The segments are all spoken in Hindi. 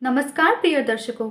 नमस्कार प्रिय दर्शकों,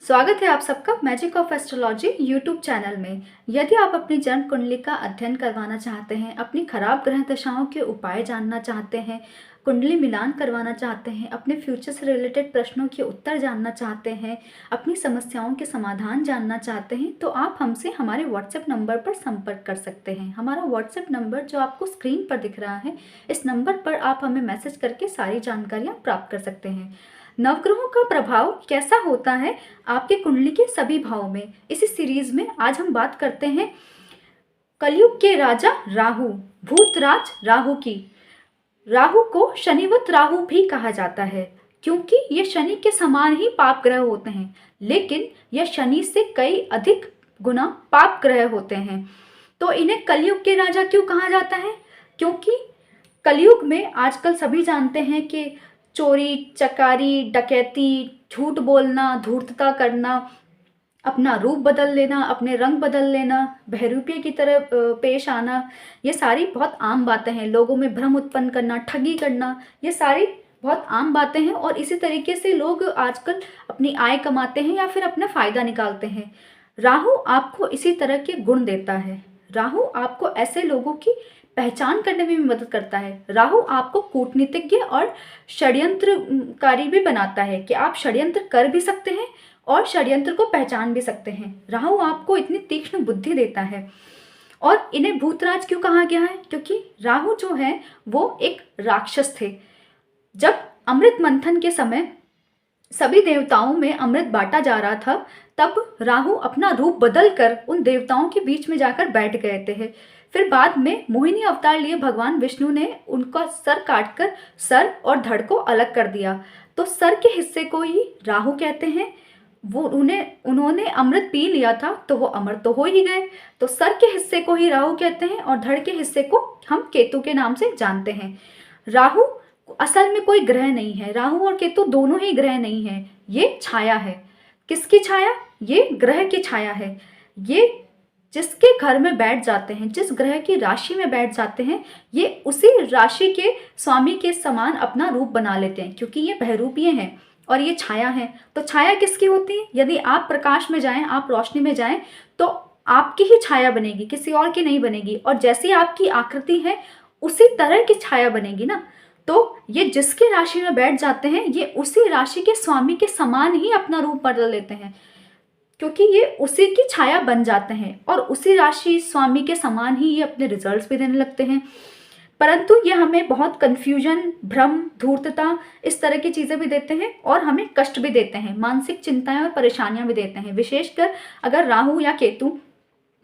स्वागत है आप सबका magic of astrology YouTube channel में। यदि आप अपनी जन्म कुंडली का अध्ययन करवाना चाहते हैं, अपनी खराब ग्रह दशाओं के उपाय जानना चाहते हैं, कुंडली मिलान करवाना चाहते हैं, अपने फ्यूचर से रिलेटेड प्रश्नों के उत्तर जानना चाहते हैं, अपनी समस्याओं के समाधान जानना चाहते हैं, तो आप हमसे हमारे व्हाट्सएप नंबर पर संपर्क कर सकते हैं। हमारा व्हाट्सएप नंबर जो आपको स्क्रीन पर दिख रहा है, इस नंबर पर आप हमें मैसेज करके सारी जानकारियाँ प्राप्त कर सकते हैं। नवग्रहों का प्रभाव कैसा होता है आपके कुंडली के सभी भावों में, इसी सीरीज में आज हम बात करते हैं कलयुग के राजा राहु, भूतराज राहु की। राहु को शनिवत राहु भी कहा जाता है, क्योंकि ये शनि के समान ही पाप ग्रह होते हैं, लेकिन यह शनि से कई अधिक गुना पाप ग्रह होते हैं। तो इन्हें कलयुग के राजा क्यों कहा जाता है? क्योंकि कलयुग में आजकल सभी जानते हैं कि चोरी चकारी, डकैती, झूठ बोलना, धूर्तता करना, अपना रूप बदल लेना, अपने रंग बदल लेना, बहरूपिये की तरह पेश आना, ये सारी बहुत आम बातें हैं। लोगों में भ्रम उत्पन्न करना, ठगी करना, ये सारी बहुत आम बातें हैं और इसी तरीके से लोग आजकल अपनी आय कमाते हैं या फिर अपना फ़ायदा निकालते हैं। राहु आपको इसी तरह के गुण देता है। राहु आपको ऐसे लोगों की पहचान करने में भी मदद करता है। राहु आपको कूटनीतिज्ञ और षड्यंत्रकारी भी बनाता है कि आप षड्यंत्र कर भी सकते हैं और षड्यंत्र को पहचान भी सकते हैं। राहु आपको इतनी तीक्ष्ण बुद्धि देता है। और इन्हें भूतराज क्यों कहा गया है? क्योंकि राहु जो है वो एक राक्षस थे। जब अमृत मंथन के समय सभी देवताओं में अमृत बांटा जा रहा था, तब राहु अपना रूप बदल कर उन देवताओं के बीच में जाकर बैठ गए थे। फिर बाद में मोहिनी अवतार लिए भगवान विष्णु ने उनका सर काटकर सर और धड़ को अलग कर दिया। तो सर के हिस्से को ही राहु कहते हैं। वो उन्होंने अमृत पी लिया था तो वो अमर तो हो ही गए। तो सर के हिस्से को ही राहु कहते हैं और धड़ के हिस्से को हम केतु के नाम से जानते हैं। राहु असल में कोई ग्रह नहीं है। राहु और केतु दोनों ही ग्रह नहीं है, ये छाया है। किसकी छाया? ये ग्रह की छाया है। ये जिसके घर में बैठ जाते हैं, जिस ग्रह की राशि में बैठ जाते हैं, ये उसी राशि के स्वामी के समान अपना रूप बना लेते हैं, क्योंकि ये बहरूपीय हैं और ये छाया है। तो छाया किसकी होती है? यदि आप प्रकाश में जाएं, आप रोशनी में जाएं, तो आपकी ही छाया बनेगी, किसी और की नहीं बनेगी। और जैसी आपकी आकृति है उसी तरह की छाया बनेगी ना। तो ये जिसके राशि में बैठ जाते हैं, ये उसी राशि के स्वामी के समान ही अपना रूप बदल लेते हैं, क्योंकि ये उसी की छाया बन जाते हैं और उसी राशि स्वामी के समान ही ये अपने रिजल्ट्स भी देने लगते हैं। परंतु ये हमें बहुत कन्फ्यूजन, भ्रम, धूर्तता, इस तरह की चीज़ें भी देते हैं और हमें कष्ट भी देते हैं, मानसिक चिंताएं और परेशानियां भी देते हैं। विशेषकर अगर राहु या केतु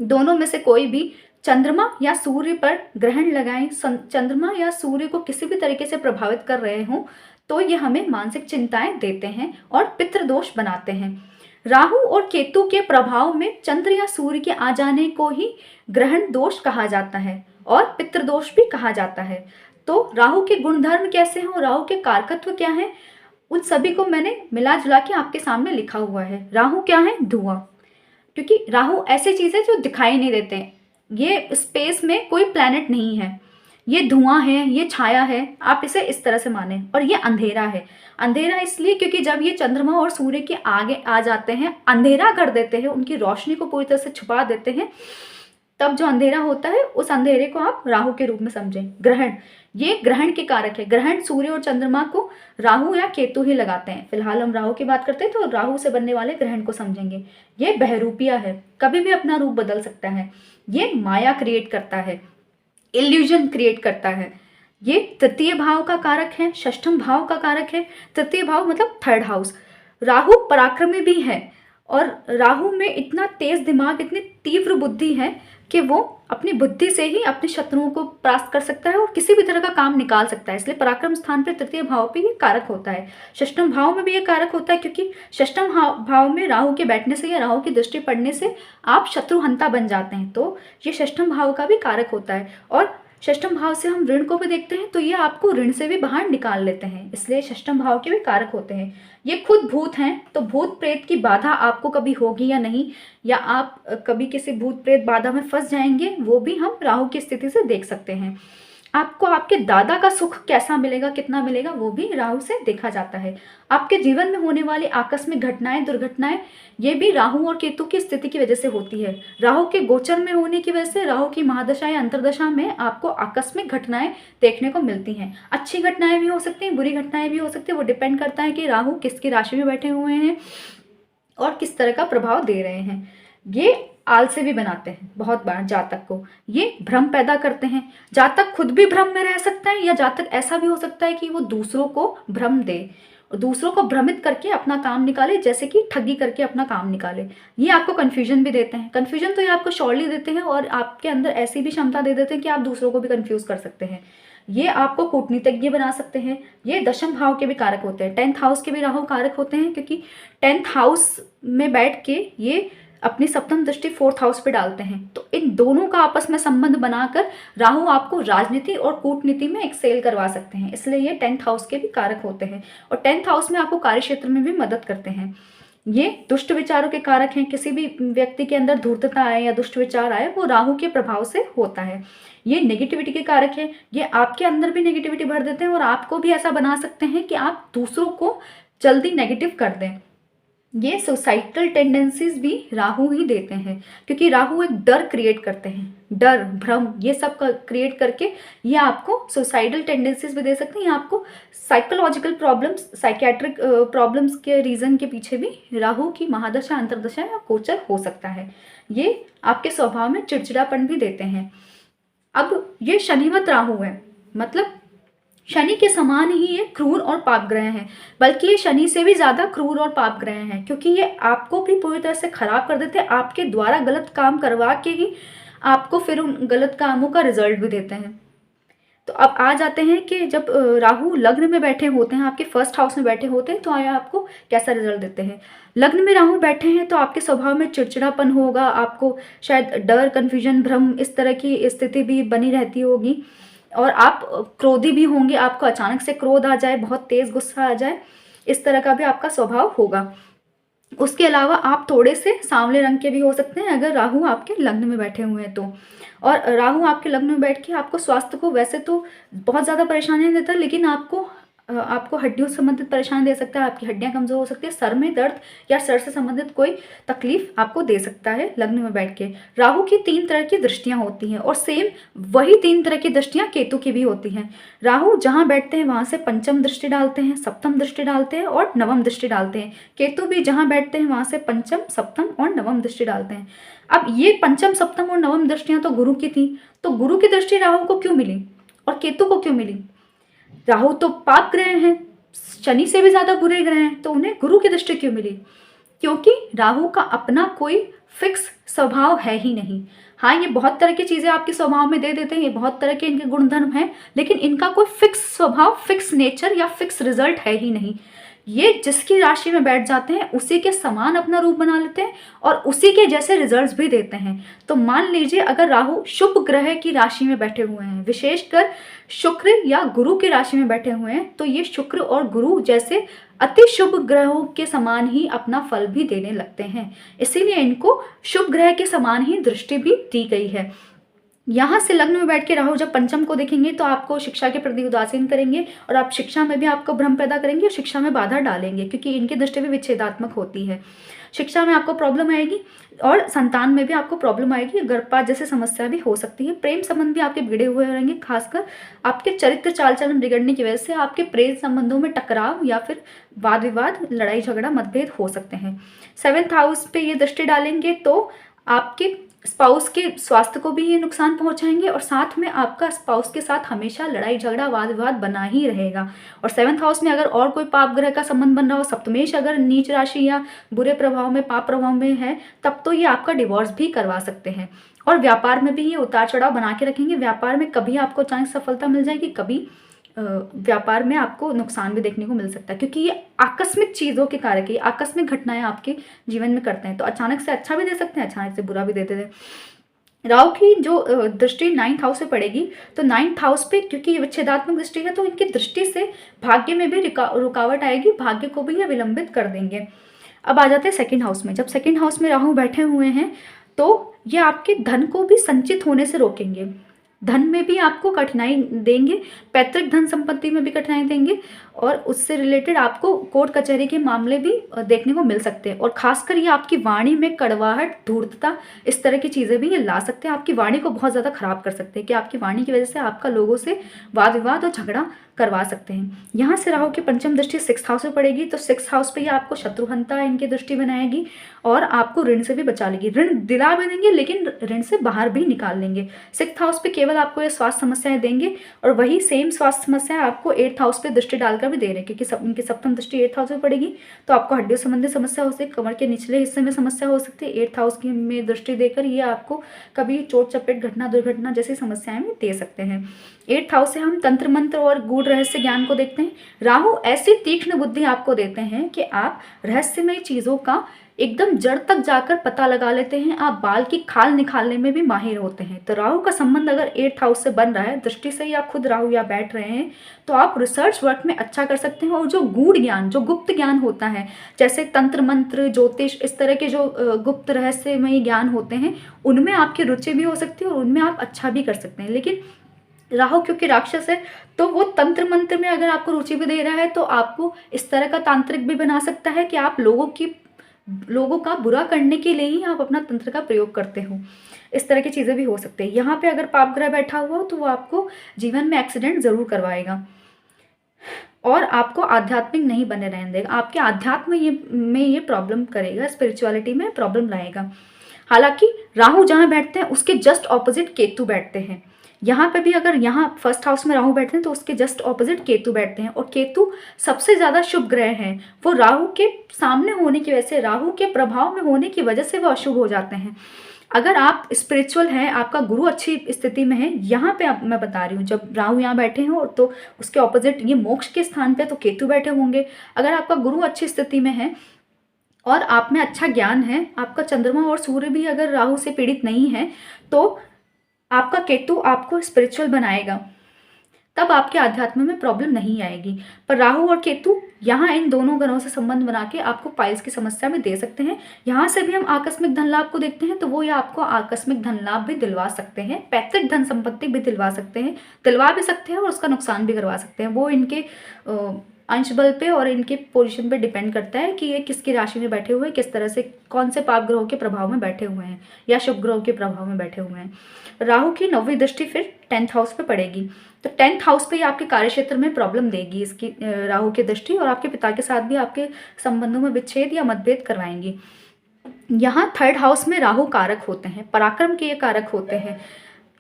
दोनों में से कोई भी चंद्रमा या सूर्य पर ग्रहण लगाएं, चंद्रमा या सूर्य को किसी भी तरीके से प्रभावित कर रहे हों, तो ये हमें मानसिक चिंताएं देते हैं और पितृदोष बनाते हैं। राहु और केतु के प्रभाव में चंद्र या सूर्य के आ जाने को ही ग्रहण दोष कहा जाता है और पितृदोष भी कहा जाता है। तो राहु के गुणधर्म कैसे हैं और राहु के कारकत्व क्या हैं, उन सभी को मैंने मिला जुला के आपके सामने लिखा हुआ है। राहु क्या है? धुआं। क्योंकि राहु ऐसी चीज़ है जो दिखाई नहीं देते हैं। ये स्पेस में कोई प्लैनेट नहीं है, ये धुआं है, ये छाया है, आप इसे इस तरह से माने। और ये अंधेरा है। अंधेरा इसलिए क्योंकि जब ये चंद्रमा और सूर्य के आगे आ जाते हैं, अंधेरा कर देते हैं, उनकी रोशनी को पूरी तरह से छुपा देते हैं, तब जो अंधेरा होता है उस अंधेरे को आप राहु के रूप में समझें। ग्रहण, ये ग्रहण के कारक है। ग्रहण सूर्य और चंद्रमा को राहु या केतु ही लगाते हैं। फिलहाल हम राहु की बात करते हैं, तो राहु से बनने वाले ग्रहण को समझेंगे। ये बहरूपिया है, कभी भी अपना रूप बदल सकता है। ये माया क्रिएट करता है, इल्यूजन क्रिएट करता है। ये तृतीय भाव का कारक है, षष्ठम भाव का कारक है। तृतीय भाव मतलब थर्ड हाउस। राहु पराक्रमी भी है और राहु में इतना तेज दिमाग, इतनी तीव्र बुद्धि है कि वो अपनी बुद्धि से ही अपने शत्रुओं को परास्त कर सकता है और किसी भी तरह का काम निकाल सकता है। इसलिए पराक्रम स्थान पर तृतीय भाव पे ये कारक होता है। षष्ठम भाव में भी ये कारक होता है, क्योंकि षष्ठम भाव में राहु के बैठने से या राहु की दृष्टि पड़ने से आप शत्रुहंता बन जाते हैं। तो ये षष्ठम भाव का भी कारक होता है। और षष्ठम भाव से हम ऋण को भी देखते हैं, तो ये आपको ऋण से भी बाहर निकाल लेते हैं। इसलिए षष्ठम भाव के भी कारक होते हैं। ये खुद भूत हैं, तो भूत प्रेत की बाधा आपको कभी होगी या नहीं, या आप कभी किसी भूत प्रेत बाधा में फंस जाएंगे, वो भी हम राहु की स्थिति से देख सकते हैं। आपको आपके दादा का सुख कैसा मिलेगा, कितना मिलेगा, वो भी राहु से देखा जाता है। आपके जीवन में होने वाली आकस्मिक घटनाएं, दुर्घटनाएं, ये भी राहु और केतु की स्थिति की वजह से होती है। राहु के गोचर में होने की वजह से, राहु की महादशा या अंतर्दशा में आपको आकस्मिक घटनाएं देखने को मिलती हैं। अच्छी घटनाएं भी हो सकती हैं, बुरी घटनाएं भी हो सकती है। वो डिपेंड करता है कि राहु किसकी राशि में बैठे हुए हैं और किस तरह का प्रभाव दे रहे हैं। ये आलसी भी बनाते हैं बहुत बार जातक को, ये भ्रम पैदा करते हैं। जातक खुद भी भ्रम में रह सकता है, या जातक ऐसा भी हो सकता है कि वो दूसरों को भ्रम दे, दूसरों को भ्रमित करके अपना काम निकाले, जैसे कि ठगी करके अपना काम निकाले। ये आपको कन्फ्यूजन भी देते हैं। कन्फ्यूजन तो ये आपको श्योरली देते हैं, और आपके अंदर ऐसी भी क्षमता दे देते हैं कि आप दूसरों को भी कन्फ्यूज कर सकते हैं। ये आपको कूटनीतिज्ञ बना सकते हैं। ये दशम भाव के भी कारक होते हैं, 10th हाउस के भी राहु कारक होते हैं, क्योंकि 10th हाउस में बैठ के ये अपनी सप्तम दृष्टि 4th हाउस पे डालते हैं। तो इन दोनों का आपस में संबंध बनाकर राहु आपको राजनीति और कूटनीति में एक्सेल करवा सकते हैं, इसलिए ये 10th हाउस के भी कारक होते हैं। और 10th हाउस में आपको कार्य क्षेत्र में भी मदद करते हैं। ये दुष्ट विचारों के कारक हैं। किसी भी व्यक्ति के अंदर धूर्तता आए या दुष्ट विचार आए, वो राहु के प्रभाव से होता है। ये नेगेटिविटी के कारक है। ये आपके अंदर भी नेगेटिविटी भर देते हैं, और आपको भी ऐसा बना सकते हैं कि आप दूसरों को जल्दी नेगेटिव कर दें। ये सोसाइटल टेंडेंसीज भी राहु ही देते हैं, क्योंकि राहु एक डर क्रिएट करते हैं, डर, भ्रम, ये सब क्रिएट करके ये आपको सोसाइटल टेंडेंसीज भी दे सकते हैं। आपको साइकोलॉजिकल प्रॉब्लम्स, साइकियाट्रिक प्रॉब्लम्स के रीजन के पीछे भी राहु की महादशा, अंतर्दशा या गोचर हो सकता है। ये आपके स्वभाव में चिड़चिड़ापन भी देते हैं। अब ये शनिवत राहु है, मतलब शनि के समान ही ये क्रूर और पाप ग्रह हैं, बल्कि ये शनि से भी ज़्यादा क्रूर और पाप ग्रह हैं, क्योंकि ये आपको भी पूरी तरह से खराब कर देते हैं। आपके द्वारा गलत काम करवा के ही आपको फिर उन गलत कामों का रिजल्ट भी देते हैं। तो अब आ जाते हैं कि जब राहु लग्न में बैठे होते हैं, आपके 1st हाउस में बैठे होते हैं, तो आया आपको कैसा रिजल्ट देते हैं। लग्न में राहु बैठे हैं तो आपके स्वभाव में चिड़चिड़ापन होगा, आपको शायद डर, कन्फ्यूजन, भ्रम, इस तरह की स्थिति भी बनी रहती होगी, और आप क्रोधी भी होंगे। आपको अचानक से क्रोध आ जाए, बहुत तेज गुस्सा आ जाए, इस तरह का भी आपका स्वभाव होगा। उसके अलावा आप थोड़े से सांवले रंग के भी हो सकते हैं अगर राहु आपके लग्न में बैठे हुए हैं तो। और राहु आपके लग्न में बैठ के आपको स्वास्थ्य को वैसे तो बहुत ज़्यादा परेशानी देता है, लेकिन आपको हड्डियों से संबंधित परेशानी दे सकता है। आपकी हड्डियां कमजोर हो सकती है, सर में दर्द या सर से संबंधित कोई तकलीफ आपको दे सकता है लग्न में बैठ के। राहु की 3 तरह की दृष्टियां होती हैं, और सेम वही 3 तरह की दृष्टियां केतु की भी होती हैं। राहु जहां बैठते हैं वहां से पंचम दृष्टि डालते हैं, सप्तम दृष्टि डालते हैं और नवम दृष्टि डालते हैं। केतु भी जहां बैठते हैं वहां से पंचम, सप्तम और नवम दृष्टि डालते हैं। अब ये पंचम, सप्तम और नवम दृष्टियां तो गुरु की थी, तो गुरु की दृष्टि राहु को क्यों मिली और केतु को क्यों मिली? राहु तो पाप ग्रह हैं, शनि से भी ज्यादा बुरे ग्रह हैं, तो उन्हें गुरु की दृष्टि क्यों मिली? क्योंकि राहु का अपना कोई फिक्स स्वभाव है ही नहीं। हाँ, ये बहुत तरह की चीजें आपके स्वभाव में दे देते हैं, ये बहुत तरह के इनके गुणधर्म हैं, लेकिन इनका कोई फिक्स स्वभाव, फिक्स नेचर या फिक्स रिजल्ट है ही नहीं। ये जिसकी राशि में बैठ जाते हैं उसी के समान अपना रूप बना लेते हैं और उसी के जैसे रिजल्ट्स भी देते हैं। तो मान लीजिए अगर राहु शुभ ग्रह की राशि में बैठे हुए हैं, विशेषकर शुक्र या गुरु की राशि में बैठे हुए हैं, तो ये शुक्र और गुरु जैसे अति शुभ ग्रहों के समान ही अपना फल भी देने लगते हैं। इसीलिए इनको शुभ ग्रह के समान ही दृष्टि भी दी गई है। यहाँ से लग्न में बैठ के राहु जब पंचम को देखेंगे तो आपको शिक्षा के प्रति उदासीन करेंगे और आप शिक्षा में भी आपको भ्रम पैदा करेंगे और शिक्षा में बाधा डालेंगे, क्योंकि इनकी दृष्टि भी विच्छेदात्मक होती है। शिक्षा में आपको प्रॉब्लम आएगी और संतान में भी आपको प्रॉब्लम आएगी, गर्भपात जैसी समस्या भी हो सकती है। प्रेम संबंध भी आपके बिगड़े हुए रहेंगे, खासकर आपके चरित्र चाल चलन बिगड़ने की वजह से आपके प्रेम संबंधों में टकराव या फिर वाद विवाद, लड़ाई झगड़ा, मतभेद हो सकते हैं। 7th हाउस पे ये दृष्टि डालेंगे तो आपके स्पाउस के स्वास्थ्य को भी ये नुकसान पहुंचाएंगे और साथ में आपका स्पाउस के साथ हमेशा लड़ाई झगड़ा, वाद विवाद बना ही रहेगा। और 7th हाउस में अगर और कोई पाप ग्रह का संबंध बन रहा हो, सप्तमेश अगर नीच राशि या बुरे प्रभाव में, पाप प्रभाव में है, तब तो ये आपका डिवोर्स भी करवा सकते हैं। और व्यापार में भी ये उतार चढ़ाव बना के रखेंगे। व्यापार में कभी आपको अचानक सफलता मिल जाएगी, कभी व्यापार में आपको नुकसान भी देखने को मिल सकता है, क्योंकि ये आकस्मिक चीज़ों के कारक है, आकस्मिक घटनाएं आपके जीवन में करते हैं। तो अचानक से अच्छा भी दे सकते हैं, अचानक से बुरा भी दे देते हैं। राहु की जो दृष्टि 9th हाउस पे पड़ेगी, तो 9th हाउस पे क्योंकि ये विच्छेदात्मक दृष्टि है, तो इनकी दृष्टि से भाग्य में भी रुकावट आएगी, भाग्य को भी ये विलंबित कर देंगे। अब आ जाते हैं 2nd हाउस में। जब 2nd हाउस में राहु बैठे हुए हैं तो ये आपके धन को भी संचित होने से रोकेंगे। धन में भी आपको कठिनाई देंगे, पैतृक धन संपत्ति में भी कठिनाई देंगे, और उससे रिलेटेड आपको कोर्ट कचहरी के मामले भी देखने को मिल सकते हैं। और खासकर ये आपकी वाणी में कड़वाहट, धूर्तता, इस तरह की चीज़ें भी ये ला सकते हैं। आपकी वाणी को बहुत ज़्यादा खराब कर सकते हैं कि आपकी वाणी की वजह से आपका लोगों से वाद विवाद और झगड़ा करवा सकते हैं। यहाँ से राहु की पंचम दृष्टि 6th हाउस में पड़ेगी, तो 6th हाउस पे ये आपको शत्रुहंता इनकी दृष्टि बनाएगी और आपको ऋण से भी बचा लेगी। ऋण दिला भी देंगे लेकिन ऋण से बाहर भी निकाल लेंगे। 6th हाउस पे केवल आपको ये स्वास्थ्य समस्याएं देंगे, और वही सेम स्वास्थ्य समस्याएं आपको 8th हाउस पे दृष्टि डालकर भी दे रहे हैं, क्योंकि इनकी सप्तम दृष्टि 8th हाउस में पड़ेगी। तो आपको हड्डियों संबंधी समस्या हो सकती है, कमर के निचले हिस्से में समस्या हो सकती है। 8th हाउस की में दृष्टि देकर ये आपको कभी चोट चपेट, घटना दुर्घटना जैसी समस्याएं भी दे सकते हैं। 8th हाउस से हम तंत्र मंत्र और गूढ़ रहस्य ज्ञान को देखते हैं। राहु ऐसी तीक्ष्ण बुद्धि आपको देते हैं कि आप रहस्यमय चीज़ों का एकदम जड़ तक जाकर पता लगा लेते हैं। आप बाल की खाल निकालने में भी माहिर होते हैं। तो राहु का संबंध अगर 8th हाउस से बन रहा है, दृष्टि से या खुद राहु या बैठ रहे हैं, तो आप रिसर्च वर्क में अच्छा कर सकते हैं। और जो गूढ़ ज्ञान, जो गुप्त ज्ञान होता है, जैसे तंत्र मंत्र, ज्योतिष, इस तरह के जो गुप्त रहस्यमय ज्ञान होते हैं, उनमें आपकी रुचि भी हो सकती है और उनमें आप अच्छा भी कर सकते हैं। लेकिन राहु क्योंकि राक्षस है, तो वो तंत्र मंत्र में अगर आपको रुचि भी दे रहा है, तो आपको इस तरह का तांत्रिक भी बना सकता है कि आप लोगों का बुरा करने के लिए ही आप अपना तंत्र का प्रयोग करते हो। इस तरह की चीज़ें भी हो सकती है। यहाँ पे अगर पाप ग्रह बैठा हुआ हो तो वो आपको जीवन में एक्सीडेंट जरूर करवाएगा और आपको आध्यात्मिक नहीं बने रहने देगा। आपके आध्यात्म में ये प्रॉब्लम करेगा, स्पिरिचुअलिटी में प्रॉब्लम लाएगा। हालांकि राहु जहाँ बैठते हैं उसके जस्ट ऑपोजिट केतु बैठते हैं। यहाँ पे भी अगर यहाँ 1st हाउस में राहु बैठते हैं तो उसके जस्ट ऑपोजिट केतु बैठते हैं, और केतु सबसे ज़्यादा शुभ ग्रह हैं। वो राहु के सामने होने की वजह से, राहु के प्रभाव में होने की वजह से वो अशुभ हो जाते हैं। अगर आप स्पिरिचुअल हैं, आपका गुरु अच्छी स्थिति में है, यहाँ पे मैं बता रही हूँ, जब राहु यहाँ बैठे हो तो उसके ऑपोजिट ये मोक्ष के स्थान पे तो केतु बैठे होंगे। अगर आपका गुरु अच्छी स्थिति में है और आप में अच्छा ज्ञान है, आपका चंद्रमा और सूर्य भी अगर राहु से पीड़ित नहीं है, तो आपका केतु आपको स्पिरिचुअल बनाएगा, तब आपके आध्यात्म में प्रॉब्लम नहीं आएगी। पर राहु और केतु यहाँ इन दोनों ग्रहों से संबंध बना के आपको पाइल्स की समस्या में दे सकते हैं। यहाँ से भी हम आकस्मिक धन लाभ को देखते हैं, तो वो ये आपको आकस्मिक धन लाभ भी दिलवा सकते हैं, पैतृक धन संपत्ति भी दिलवा सकते हैं, दिलवा भी सकते हैं और उसका नुकसान भी करवा सकते हैं। वो इनके अंश बल पे और इनके पोजीशन पे डिपेंड करता है कि ये किसकी राशि में बैठे हुए हैं, किस तरह से, कौन से पाप ग्रहों के प्रभाव में बैठे हुए हैं या शुभ ग्रहों के प्रभाव में बैठे हुए हैं। राहु की 9वीं दृष्टि फिर 10th हाउस पे पड़ेगी, तो 10th हाउस पे ये आपके कार्यक्षेत्र में प्रॉब्लम देगी इसकी राहु की दृष्टि, और आपके पिता के साथ भी आपके संबंधों में विच्छेद या मतभेद करवाएंगी। यहाँ 3rd हाउस में राहु कारक होते हैं, पराक्रम के ये कारक होते हैं,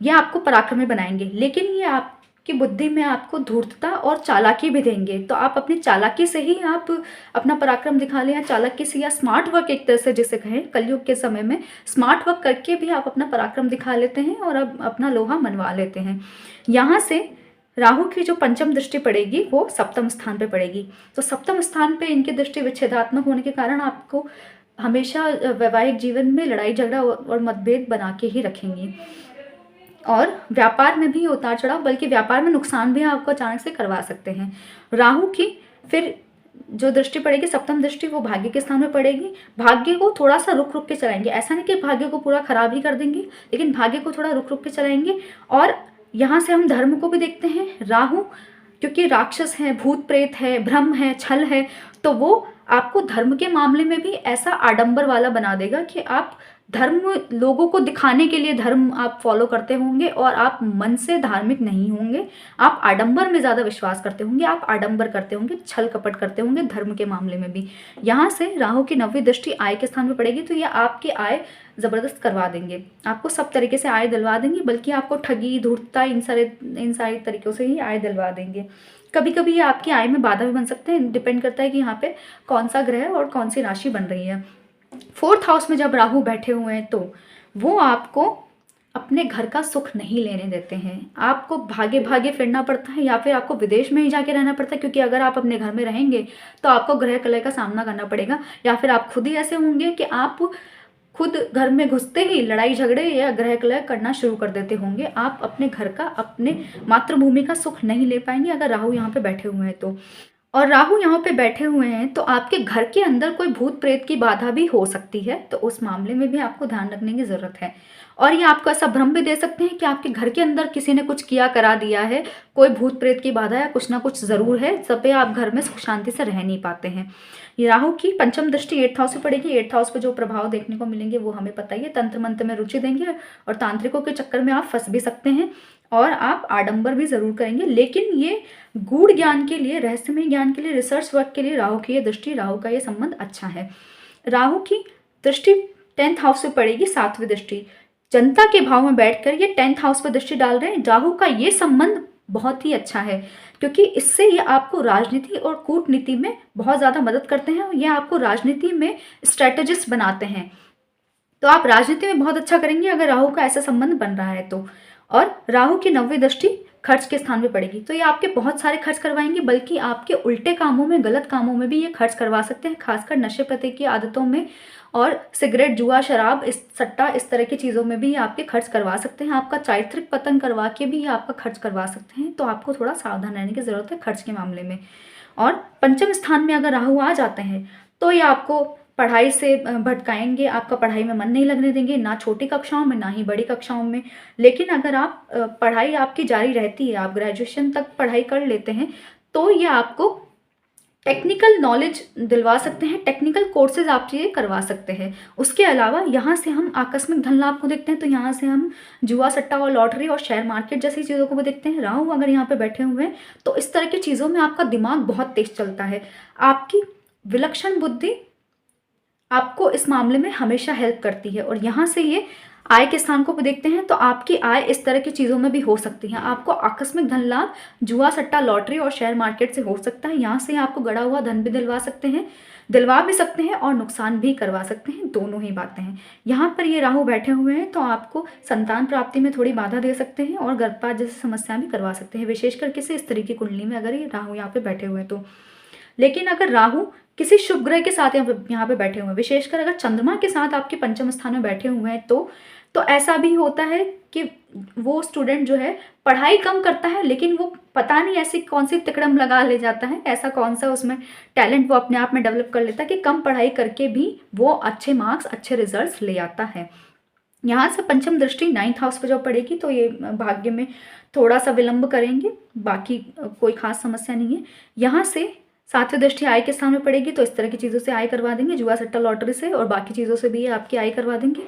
ये आपको पराक्रमी बनाएंगे, लेकिन ये आपकी बुद्धि में आपको धूर्तता और चालाकी भी देंगे। तो आप अपनी चालाकी से ही आप अपना पराक्रम दिखा लें, या चालाकी से, या स्मार्ट वर्क एक तरह से जिसे कहें, कलयुग के समय में स्मार्ट वर्क करके भी आप अपना पराक्रम दिखा लेते हैं और अब अपना लोहा मनवा लेते हैं। यहाँ से राहु की जो पंचम दृष्टि पड़ेगी वो 7वें स्थान पे पड़ेगी, तो 7वें स्थान पे इनकी दृष्टि विच्छेदात्मक होने के कारण आपको हमेशा वैवाहिक जीवन में लड़ाई झगड़ा और मतभेद बना के ही रखेंगी, और व्यापार में भी उतार चढ़ाव, बल्कि व्यापार में नुकसान भी आपको अचानक से करवा सकते हैं। राहु की फिर जो दृष्टि पड़ेगी 7वीं दृष्टि, वो भाग्य के स्थान में पड़ेगी। भाग्य को थोड़ा सा रुक रुक के चलाएंगे, ऐसा नहीं कि भाग्य को पूरा खराब ही कर देंगे, लेकिन भाग्य को थोड़ा रुक रुक के चलाएंगे। और यहाँ से हम धर्म को भी देखते हैं। राहु क्योंकि राक्षस है, भूत प्रेत है, भ्रम है, छल है, तो वो आपको धर्म के मामले में भी ऐसा आडंबर वाला बना देगा कि आप धर्म, लोगों को दिखाने के लिए धर्म आप फॉलो करते होंगे और आप मन से धार्मिक नहीं होंगे। आप आडंबर में ज़्यादा विश्वास करते होंगे, आप आडंबर करते होंगे, छल कपट करते होंगे धर्म के मामले में भी। यहाँ से राहु की 9वीं दृष्टि आय के स्थान पर पड़ेगी, तो ये आपकी आय ज़बरदस्त करवा देंगे, आपको सब तरीके से आय दिलवा देंगे, बल्कि आपको ठगी, धूर्तता, इन सारे तरीक़ों से ही आय दिलवा देंगे। कभी कभी ये आपकी आय में बाधा भी बन सकते हैं, डिपेंड करता है कि यहाँ पे कौन सा ग्रह और कौन सी राशि बन रही है। 4th हाउस में जब राहु बैठे हुए हैं तो वो आपको अपने घर का सुख नहीं लेने देते हैं, आपको भागे भागे फिरना पड़ता है, या फिर आपको विदेश में ही जाके रहना पड़ता है, क्योंकि अगर आप अपने घर में रहेंगे तो आपको ग्रह कलह का सामना करना पड़ेगा, या फिर आप खुद ही ऐसे होंगे कि आप खुद घर में घुसते ही लड़ाई झगड़े या ग्रह कलह करना शुरू कर देते होंगे। आप अपने घर का, अपने मातृभूमि का सुख नहीं ले पाएंगे अगर राहु यहाँ पे बैठे हुए हैं तो। और राहु यहाँ पे बैठे हुए हैं तो आपके घर के अंदर कोई भूत प्रेत की बाधा भी हो सकती है, तो उस मामले में भी आपको ध्यान रखने की ज़रूरत है। और ये आपको ऐसा भ्रम भी दे सकते हैं कि आपके घर के अंदर किसी ने कुछ किया करा दिया है, कोई भूत प्रेत की बाधा या कुछ ना कुछ ज़रूर है, सब पे आप घर में सुख शांति से रह नहीं पाते हैं। ये राहु की पंचम दृष्टि 8th हाउस पे पड़ेगी। 8th हाउस पे जो प्रभाव देखने को मिलेंगे वो हमें पता ही है। तंत्र मंत्र में रुचि देंगे और तांत्रिकों के चक्कर में आप फंस भी सकते हैं और आप आडंबर भी ज़रूर करेंगे। लेकिन ये गूढ़ ज्ञान के लिए, रहस्यमय ज्ञान के लिए, रिसर्च वर्क के लिए राहु की ये दृष्टि, राहु का ये संबंध अच्छा है। राहु की दृष्टि 10th हाउस पे पड़ेगी, 7वीं दृष्टि। जनता के भाव में बैठकर ये 10th हाउस पर दृष्टि डाल रहे हैं। राहु का ये संबंध बहुत ही अच्छा है क्योंकि इससे ये आपको राजनीति और कूटनीति में बहुत ज़्यादा मदद करते हैं और ये आपको राजनीति में स्ट्रेटेजिस्ट बनाते हैं। तो आप राजनीति में बहुत अच्छा करेंगे अगर राहु का ऐसा संबंध बन रहा है तो। और राहु की 9वीं दृष्टि खर्च के स्थान पे पड़ेगी तो ये आपके बहुत सारे खर्च करवाएंगे, बल्कि आपके उल्टे कामों में, गलत कामों में भी ये खर्च करवा सकते हैं, खासकर नशे पते की आदतों में और सिगरेट, जुआ, शराब, इस सट्टा, इस तरह की चीज़ों में भी ये आपके खर्च करवा सकते हैं। आपका चारित्रिक पतन करवा के भी ये आपका खर्च करवा सकते हैं, तो आपको थोड़ा सावधान रहने की ज़रूरत है खर्च के मामले में। और पंचम स्थान में अगर राहु आ जाते हैं तो ये आपको पढ़ाई से भटकाएंगे, आपका पढ़ाई में मन नहीं लगने देंगे, ना छोटी कक्षाओं में ना ही बड़ी कक्षाओं में। लेकिन अगर आप पढ़ाई आपकी जारी रहती है, आप ग्रेजुएशन तक पढ़ाई कर लेते हैं, तो ये आपको टेक्निकल नॉलेज दिलवा सकते हैं, टेक्निकल कोर्सेज आप ये करवा सकते हैं। उसके अलावा यहाँ से हम आकस्मिक धन लाभ को देखते हैं, तो यहाँ से हम जुआ, सट्टा और लॉटरी और शेयर मार्केट जैसी चीज़ों को भी देखते हैं। राहु अगर यहाँ पे बैठे हुए हैं तो इस तरह की चीज़ों में आपका दिमाग बहुत तेज चलता है। आपकी विलक्षण बुद्धि आपको इस मामले में हमेशा हेल्प करती है। और यहाँ से ये आय के स्थान को भी देखते हैं तो आपकी आय इस तरह की चीज़ों में भी हो सकती है। आपको आकस्मिक धन लाभ जुआ, सट्टा, लॉटरी और शेयर मार्केट से हो सकता है। यहाँ से आपको गड़ा हुआ धन भी दिलवा सकते हैं, दिलवा भी सकते हैं और नुकसान भी करवा सकते हैं, दोनों ही बातें हैं। यहाँ पर ये राहु बैठे हुए हैं तो आपको संतान प्राप्ति में थोड़ी बाधा दे सकते हैं और गर्भपात जैसी समस्या भी करवा सकते हैं, विशेष करके से स्त्री की कुंडली में अगर ये राहु यहाँ पे बैठे हुए हैं तो। लेकिन अगर राहु किसी शुभ ग्रह के साथ यहाँ पे बैठे हुए हैं, विशेषकर अगर चंद्रमा के साथ आपके पंचम स्थान में बैठे हुए हैं तो ऐसा भी होता है कि वो स्टूडेंट जो है पढ़ाई कम करता है, लेकिन वो पता नहीं ऐसी कौन सी तिकड़म लगा ले जाता है, ऐसा कौन सा उसमें टैलेंट वो अपने आप में डेवलप कर लेता है कि कम पढ़ाई करके भी वो अच्छे मार्क्स, अच्छे रिजल्ट्स ले आता है। यहाँ से पंचम दृष्टि 9th हाउस पे जब पड़ेगी तो ये भाग्य में थोड़ा सा विलंब करेंगे, बाकी कोई खास समस्या नहीं है। यहाँ से 7वीं दृष्टि आय के स्थान में पड़ेगी तो इस तरह की चीज़ों से आय करवा देंगे, जुआ, सट्टा, लॉटरी से और बाकी चीज़ों से भी ये आपकी आय करवा देंगे।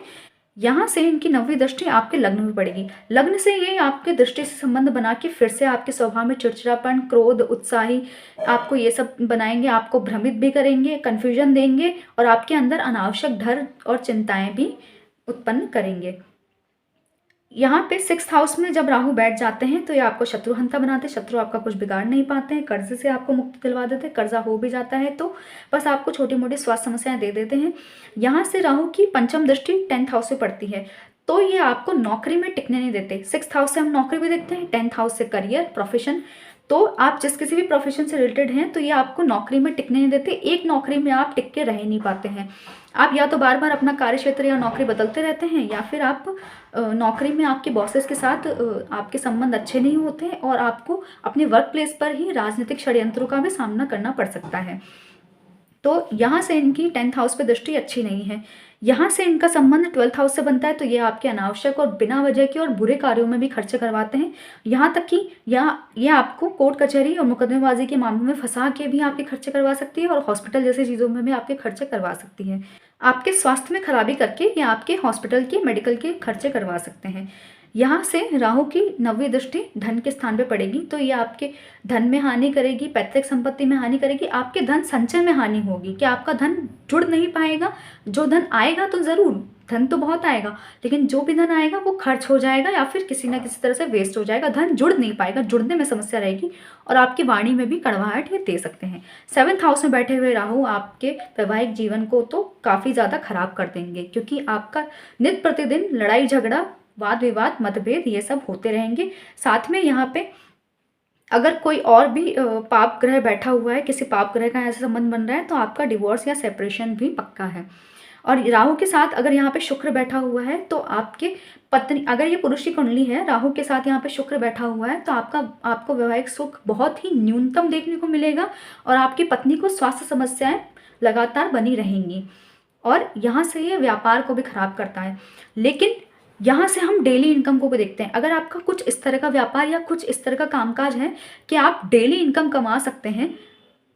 यहाँ से इनकी 9वीं दृष्टि आपके लग्न में पड़ेगी। लग्न से ये आपके दृष्टि से संबंध बना के फिर से आपके स्वभाव में चिड़चिड़ापन, क्रोध, उत्साही आपको ये सब बनाएंगे, आपको भ्रमित भी करेंगे, कन्फ्यूजन देंगे और आपके अंदर अनावश्यक डर और चिंताएं भी उत्पन्न करेंगे। यहाँ पे 6th हाउस में जब राहु बैठ जाते हैं तो ये आपको शत्रुहंता बनाते हैं, शत्रु आपका कुछ बिगाड़ नहीं पाते हैं, कर्ज से आपको मुक्ति दिलवा देते हैं, कर्जा हो भी जाता है तो बस आपको छोटी मोटी स्वास्थ्य समस्याएं दे देते हैं। यहाँ से राहु की पंचम दृष्टि 10th हाउस से पड़ती है तो ये आपको नौकरी में टिकने नहीं देते। 6th हाउस से हम नौकरी भी देखते हैं, 10th हाउस से करियर, प्रोफेशन। तो आप जिस किसी भी प्रोफेशन से रिलेटेड हैं तो ये आपको नौकरी में टिकने नहीं देते, एक नौकरी में आप टिक के रह नहीं पाते हैं। आप या तो बार बार अपना कार्य क्षेत्र या नौकरी बदलते रहते हैं या फिर आप नौकरी में आपके बॉसेस के साथ आपके संबंध अच्छे नहीं होते हैं और आपको अपने वर्क प्लेस पर ही राजनीतिक षड्यंत्रों का भी सामना करना पड़ सकता है। तो यहाँ से इनकी 10th हाउस पे दृष्टि अच्छी नहीं है। यहाँ से इनका संबंध 12th हाउस से बनता है तो ये आपके अनावश्यक और बिना वजह के और बुरे कार्यों में भी खर्चे करवाते हैं। यहाँ तक कि ये आपको कोर्ट कचहरी और मुकदमेबाजी के मामलों में फंसा के भी आपके खर्चे करवा सकती है और हॉस्पिटल जैसी चीज़ों में भी आपके खर्चे करवा सकती है। आपके स्वास्थ्य में खराबी करके ये आपके हॉस्पिटल के, मेडिकल के खर्चे करवा सकते हैं। यहाँ से राहु की 9वीं दृष्टि धन के स्थान पे पड़ेगी तो ये आपके धन में हानि करेगी, पैतृक संपत्ति में हानि करेगी, आपके धन संचय में हानि होगी कि आपका धन जुड़ नहीं पाएगा। जो धन आएगा तो ज़रूर, धन तो बहुत आएगा, लेकिन जो भी धन आएगा वो खर्च हो जाएगा या फिर किसी ना किसी तरह से वेस्ट हो जाएगा, धन जुड़ नहीं पाएगा, जुड़ने में समस्या रहेगी और आपकी वाणी में भी कड़वाहट ये दे सकते हैं। 7th हाउस में बैठे हुए राहु आपके वैवाहिक जीवन को तो काफ़ी ज़्यादा खराब कर देंगे क्योंकि आपका नित्य प्रतिदिन लड़ाई झगड़ा, वाद विवाद, मतभेद ये सब होते रहेंगे। साथ में यहाँ पे अगर कोई और भी पाप ग्रह बैठा हुआ है, किसी पाप ग्रह का ऐसा संबंध बन रहा है तो आपका डिवोर्स या सेपरेशन भी पक्का है। और राहु के साथ अगर यहाँ पे शुक्र बैठा हुआ है तो आपके पत्नी, अगर ये पुरुष की कुंडली है, राहु के साथ यहाँ पे शुक्र बैठा हुआ है, तो आपको वैवाहिक सुख बहुत ही न्यूनतम देखने को मिलेगा और आपकी पत्नी को स्वास्थ्य समस्याएं लगातार बनी रहेंगी और यहाँ से ये व्यापार को भी खराब करता है। लेकिन यहाँ से हम डेली इनकम को भी देखते हैं। अगर आपका कुछ इस तरह का व्यापार या कुछ इस तरह का कामकाज है कि आप डेली इनकम कमा सकते हैं,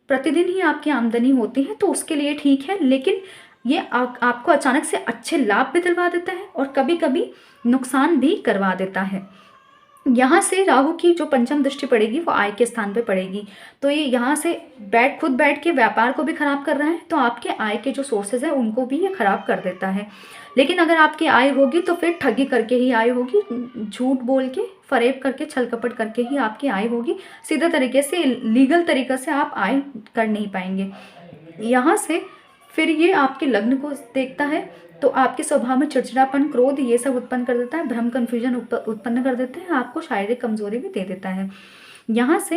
प्रतिदिन ही आपकी आमदनी होती है, तो उसके लिए ठीक है। लेकिन ये आपको अचानक से अच्छे लाभ भी दिलवा देता है और कभी कभी नुकसान भी करवा देता है। यहाँ से राहु की जो पंचम दृष्टि पड़ेगी वो आय के स्थान पे पड़ेगी, तो ये यहाँ से खुद बैठ के व्यापार को भी खराब कर रहा है, तो आपके आय के जो सोर्सेज हैं उनको भी ये खराब कर देता है। लेकिन अगर आपकी आय होगी तो फिर ठगी करके ही आय होगी, झूठ बोल के, फरेब करके, छल कपट करके ही आपकी आय होगी। सीधे तरीके से, लीगल तरीके से आप आय कर नहीं पाएंगे। यहाँ से फिर ये आपके लग्न को देखता है, तो आपके स्वभाव में चिड़चिड़ापन, क्रोध, ये सब उत्पन्न कर देता है, भ्रम, कन्फ्यूजन उत्पन्न कर देते हैं, आपको शारीरिक कमजोरी भी दे देता है। यहाँ से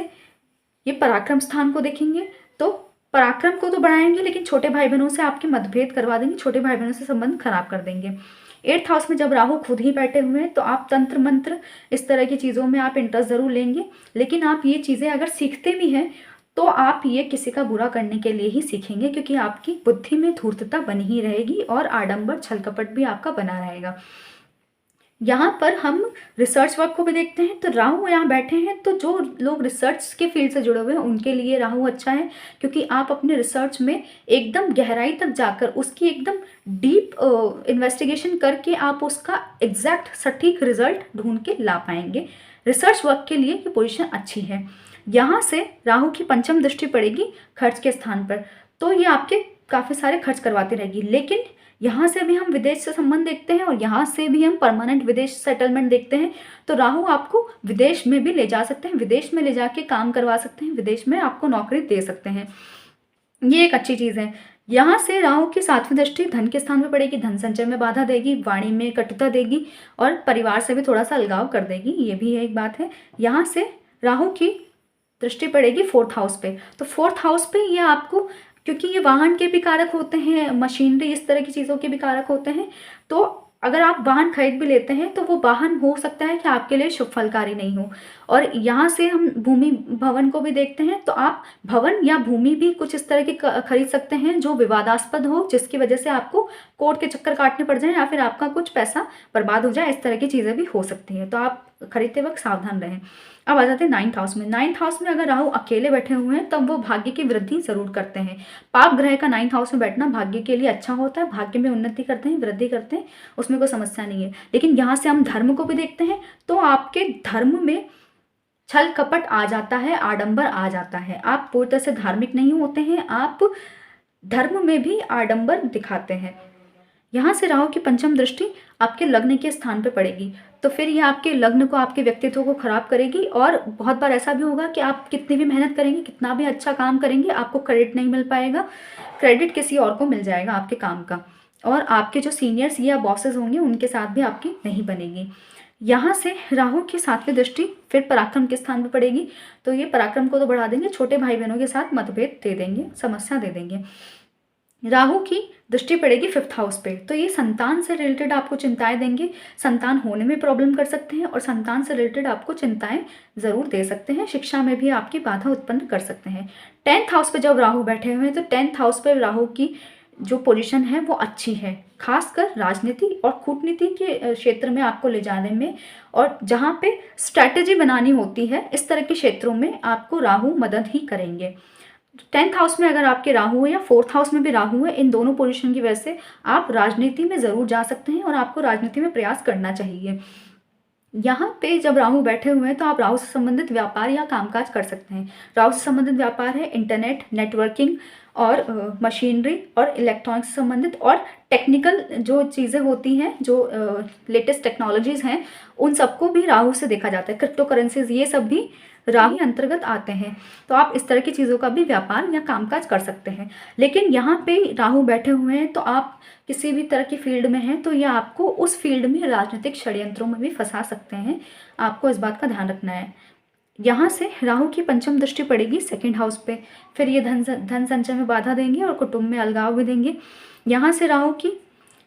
ये पराक्रम स्थान को देखेंगे तो पराक्रम को तो बढ़ाएंगे, लेकिन छोटे भाई बहनों से आपके मतभेद करवा देंगे, छोटे भाई बहनों से संबंध खराब कर देंगे। 8th हाउस में जब राहु खुद ही बैठे हुए हैं तो आप तंत्र मंत्र इस तरह की चीज़ों में आप इंटरेस्ट ज़रूर लेंगे, लेकिन आप ये चीज़ें अगर सीखते भी हैं तो आप ये किसी का बुरा करने के लिए ही सीखेंगे, क्योंकि आपकी बुद्धि में धूर्तता बनी ही रहेगी और आडंबर, छल कपट भी आपका बना रहेगा। यहाँ पर हम रिसर्च वर्क को भी देखते हैं, तो राहु यहाँ बैठे हैं, तो जो लोग रिसर्च के फील्ड से जुड़े हुए हैं उनके लिए राहु अच्छा है, क्योंकि आप अपने रिसर्च में एकदम गहराई तक जाकर उसकी एकदम डीप इन्वेस्टिगेशन करके आप उसका एग्जैक्ट सटीक रिजल्ट ढूंढ के ला पाएंगे। रिसर्च वर्क के लिए ये पोजीशन अच्छी है। यहाँ से राहु की पंचम दृष्टि पड़ेगी खर्च के स्थान पर, तो ये आपके काफ़ी सारे खर्च करवाती रहेगी। लेकिन यहाँ से भी हम विदेश से संबंध देखते हैं और यहाँ से भी हम परमानेंट विदेश सेटलमेंट देखते हैं, तो राहु आपको विदेश में भी ले जा सकते हैं, विदेश में ले जाके काम करवा सकते हैं, विदेश में आपको नौकरी दे सकते हैं। ये एक अच्छी चीज़ है। यहाँ से राहु की 7वीं दृष्टि धन के स्थान में पड़ेगी, धन संचय में बाधा देगी, वाणी में कटुता देगी और परिवार से भी थोड़ा सा अलगाव कर देगी, ये भी एक बात है। यहाँ से राहु की दृष्टि पड़ेगी 4th हाउस पे, तो 4th हाउस पे ये आपको, क्योंकि ये वाहन के भी कारक होते हैं, मशीनरी, इस तरह की चीज़ों के भी कारक होते हैं, तो अगर आप वाहन खरीद भी लेते हैं तो वो वाहन हो सकता है कि आपके लिए शुभ फलकारी नहीं हो। और यहाँ से हम भूमि भवन को भी देखते हैं, तो आप भवन या भूमि भी कुछ इस तरह की खरीद सकते हैं जो विवादास्पद हो, जिसकी वजह से आपको कोर्ट के चक्कर काटने पड़ जाए या फिर आपका कुछ पैसा बर्बाद हो जाए, इस तरह की चीज़ें भी हो सकती हैं, तो आप खरीदते वक्त सावधान रहें। अब आ जाते हैं 9th हाउस में। 9th हाउस में अगर राहु अकेले बैठे हुए हैं तब वो भाग्य की वृद्धि जरूर करते हैं। पाप ग्रह का 9th हाउस में बैठना भाग्य के लिए अच्छा होता है, भाग्य में उन्नति करते हैं, वृद्धि करते हैं, उसमें कोई समस्या नहीं है। लेकिन यहाँ से हम धर्म को भी देखते हैं, तो आपके धर्म में छल कपट आ जाता है, आडंबर आ जाता है, आप पूरी तरह से धार्मिक नहीं होते हैं, आप धर्म में भी आडंबर दिखाते हैं। यहाँ से राहु की पंचम दृष्टि आपके लग्न के स्थान पे पड़ेगी, तो फिर ये आपके लग्न को, आपके व्यक्तित्व को खराब करेगी और बहुत बार ऐसा भी होगा कि आप कितनी भी मेहनत करेंगे, कितना भी अच्छा काम करेंगे, आपको क्रेडिट नहीं मिल पाएगा, क्रेडिट किसी और को मिल जाएगा आपके काम का, और आपके जो सीनियर्स या बॉसेस होंगे उनके साथ भी आपकी नहीं बनेगी। यहाँ से राहु की 7वीं दृष्टि फिर पराक्रम के स्थान पर पड़ेगी, तो ये पराक्रम को तो बढ़ा देंगे, छोटे भाई बहनों के साथ मतभेद दे देंगे, समस्या दे देंगे। राहु की दृष्टि पड़ेगी 5th हाउस पे, तो ये संतान से रिलेटेड आपको चिंताएं देंगे, संतान होने में प्रॉब्लम कर सकते हैं और संतान से रिलेटेड आपको चिंताएं जरूर दे सकते हैं, शिक्षा में भी आपकी बाधा उत्पन्न कर सकते हैं। 10th हाउस पे जब राहु बैठे हुए हैं तो 10th हाउस पे राहु की जो पोजीशन है वो अच्छी है, खासकर राजनीति और कूटनीति के क्षेत्र में आपको ले जाने में, और जहाँ पे स्ट्रैटेजी बनानी होती है इस तरह के क्षेत्रों में आपको राहु मदद ही करेंगे। 10th हाउस में अगर आपके राहु है या 4th हाउस में भी राहु है, इन दोनों पोजीशन की वजह से आप राजनीति में ज़रूर जा सकते हैं और आपको राजनीति में प्रयास करना चाहिए। यहाँ पे जब राहु बैठे हुए हैं तो आप राहु से संबंधित व्यापार या कामकाज कर सकते हैं। राहु से संबंधित व्यापार है इंटरनेट, नेटवर्किंग और मशीनरी और इलेक्ट्रॉनिक्स से संबंधित, और टेक्निकल जो चीज़ें होती हैं, जो लेटेस्ट टेक्नोलॉजीज़ हैं, उन सबको भी राहु से देखा जाता है। क्रिप्टो करेंसीज, ये सब भी राहु अंतर्गत आते हैं, तो आप इस तरह की चीज़ों का भी व्यापार या कामकाज कर सकते हैं। लेकिन यहाँ पे राहु बैठे हुए हैं तो आप किसी भी तरह की फील्ड में हैं तो ये आपको उस फील्ड में राजनीतिक षड्यंत्रों में भी फंसा सकते हैं, आपको इस बात का ध्यान रखना है। यहाँ से राहु की पंचम दृष्टि पड़ेगी सेकंड हाउस पे, फिर ये धन संचय में बाधा देंगे और कुटुंब में अलगाव भी देंगे। यहाँ से राहु की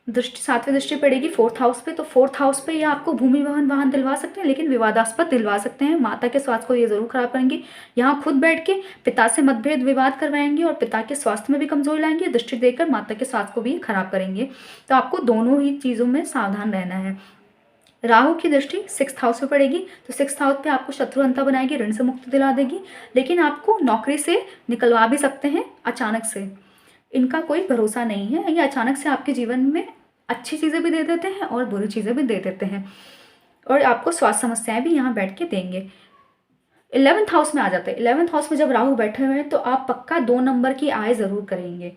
दृष्टि सातवीं दृष्टि पड़ेगी फोर्थ हाउस पे, तो फोर्थ हाउस पे ये आपको भूमि वाहन दिलवा सकते हैं, लेकिन विवादास्पद दिलवा सकते हैं। माता के स्वास्थ्य को ये जरूर खराब करेंगे। यहाँ खुद बैठ के पिता से मतभेद विवाद करवाएंगे और पिता के स्वास्थ्य में भी कमजोरी लाएंगे। दृष्टि देकर माता के स्वास्थ्य को भी खराब करेंगे। तो आपको दोनों ही चीज़ों में सावधान रहना है। राहु की दृष्टि सिक्स्थ हाउस पे पड़ेगी, तो सिक्स्थ हाउस पे आपको शत्रुहंता बनाएगी, ऋण से मुक्ति दिला देगी, लेकिन आपको नौकरी से निकलवा भी सकते हैं अचानक से। इनका कोई भरोसा नहीं है, ये अचानक से आपके जीवन में अच्छी चीज़ें भी दे देते हैं और बुरी चीज़ें भी दे देते हैं, और आपको स्वास्थ्य समस्याएं भी यहाँ बैठ के देंगे। 11th हाउस में आ जाते हैं। 11th हाउस में जब राहु बैठे हुए हैं तो आप पक्का 2 नंबर की आय ज़रूर करेंगे।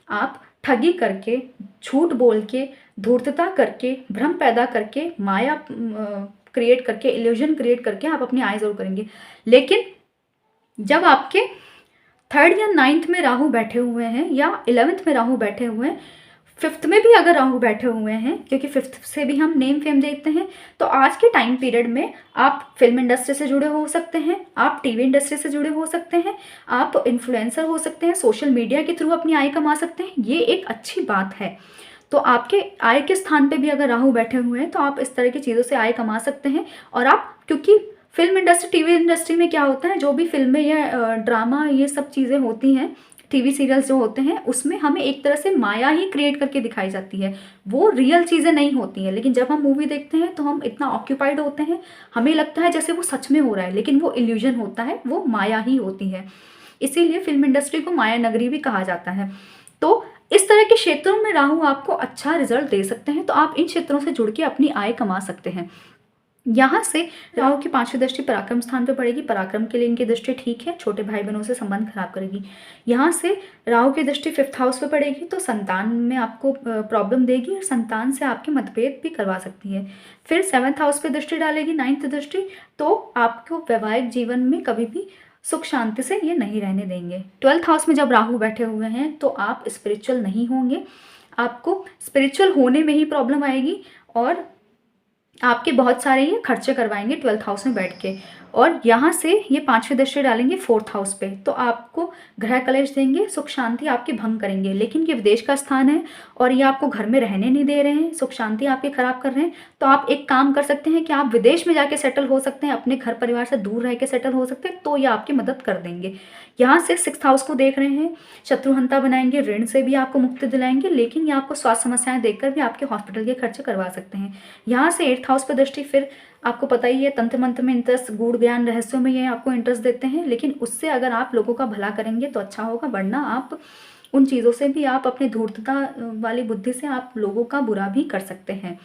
आप ठगी करके, झूठ बोल के, धूर्तता करके, भ्रम पैदा करके, माया क्रिएट करके, इल्यूजन क्रिएट करके आप अपनी आय ज़रूर करेंगे। लेकिन जब आपके 3rd या 9th में राहु बैठे हुए हैं या 11th में राहु बैठे हुए हैं, 5th में भी अगर राहु बैठे हुए हैं, क्योंकि 5th से भी हम नेम फेम देखते हैं, तो आज के टाइम पीरियड में आप फिल्म इंडस्ट्री से जुड़े हो सकते हैं, आप टीवी इंडस्ट्री से जुड़े हो सकते हैं, आप इन्फ्लुएंसर हो सकते हैं, सोशल मीडिया के थ्रू अपनी आय कमा सकते हैं। ये एक अच्छी बात है। तो आपके आय के स्थान पे भी अगर राहु बैठे हुए हैं तो आप इस तरह की चीज़ों से आय कमा सकते हैं। और आप, क्योंकि फिल्म इंडस्ट्री, टीवी इंडस्ट्री में क्या होता है, जो भी फिल्में या ड्रामा ये सब चीज़ें होती हैं, टीवी सीरियल्स जो होते हैं, उसमें हमें एक तरह से माया ही क्रिएट करके दिखाई जाती है, वो रियल चीज़ें नहीं होती हैं। लेकिन जब हम मूवी देखते हैं तो हम इतना ऑक्यूपाइड होते हैं, हमें लगता है जैसे वो सच में हो रहा है, लेकिन वो इल्यूजन होता है, वो माया ही होती है। इसीलिए फिल्म इंडस्ट्री को माया नगरी भी कहा जाता है। तो इस तरह के क्षेत्रों में राहु आपको अच्छा रिजल्ट दे सकते हैं, तो आप इन क्षेत्रों से जुड़ के अपनी आय कमा सकते हैं। यहाँ से राहु की 5वीं दृष्टि पराक्रम स्थान पे पड़ेगी। पराक्रम के लिए इनकी दृष्टि ठीक है, छोटे भाई बहनों से संबंध खराब करेगी। यहाँ से राहु की दृष्टि 5th हाउस पे पड़ेगी, तो संतान में आपको प्रॉब्लम देगी और संतान से आपके मतभेद भी करवा सकती है। फिर 7th हाउस पे दृष्टि डालेगी, 9th दृष्टि, तो आपको वैवाहिक जीवन में कभी भी सुख शांति से ये नहीं रहने देंगे। 12th हाउस में जब राहु बैठे हुए हैं तो आप स्पिरिचुअल नहीं होंगे, आपको स्पिरिचुअल होने में ही प्रॉब्लम आएगी और आपके बहुत सारे ये खर्चे करवाएंगे 12th हाउस में बैठ के। और यहाँ से ये 5वीं दृष्टि डालेंगे 4th हाउस पे, तो आपको ग्रह कलेश देंगे, सुख शांति आपकी भंग करेंगे। लेकिन ये विदेश का स्थान है और ये आपको घर में रहने नहीं दे रहे हैं, सुख शांति आपके खराब कर रहे हैं। तो आप एक काम कर सकते हैं कि आप विदेश में जाके सेटल हो सकते हैं, अपने घर परिवार से दूर रह के सेटल हो सकते हैं, तो ये आपकी मदद कर देंगे। यहाँ से 6th हाउस को देख रहे हैं, शत्रुहंता बनाएंगे, ऋण से भी आपको मुक्ति दिलाएंगे, लेकिन ये आपको स्वास्थ्य समस्याएं देखकर भी आपके हॉस्पिटल के खर्चे करवा सकते हैं। यहाँ से 8th हाउस पर दृष्टि, फिर आपको पता ही है तंत्र मंत्र में इंटरेस्ट, गूढ़ ज्ञान रहस्यों में ये आपको इंटरेस्ट देते हैं, लेकिन उससे अगर आप लोगों का भला करेंगे तो अच्छा होगा, वरना आप उन चीज़ों से भी, आप अपनी धूर्तता वाली बुद्धि से आप लोगों का बुरा भी कर सकते हैं।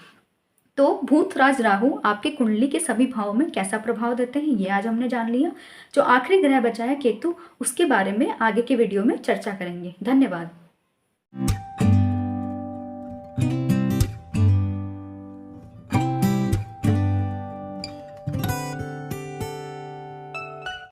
तो भूतराज राहु आपके कुंडली के सभी भावों में कैसा प्रभाव देते हैं ये आज हमने जान लिया। जो आखिरी ग्रह बचा है केतु, उसके बारे में आगे के वीडियो में चर्चा करेंगे। धन्यवाद।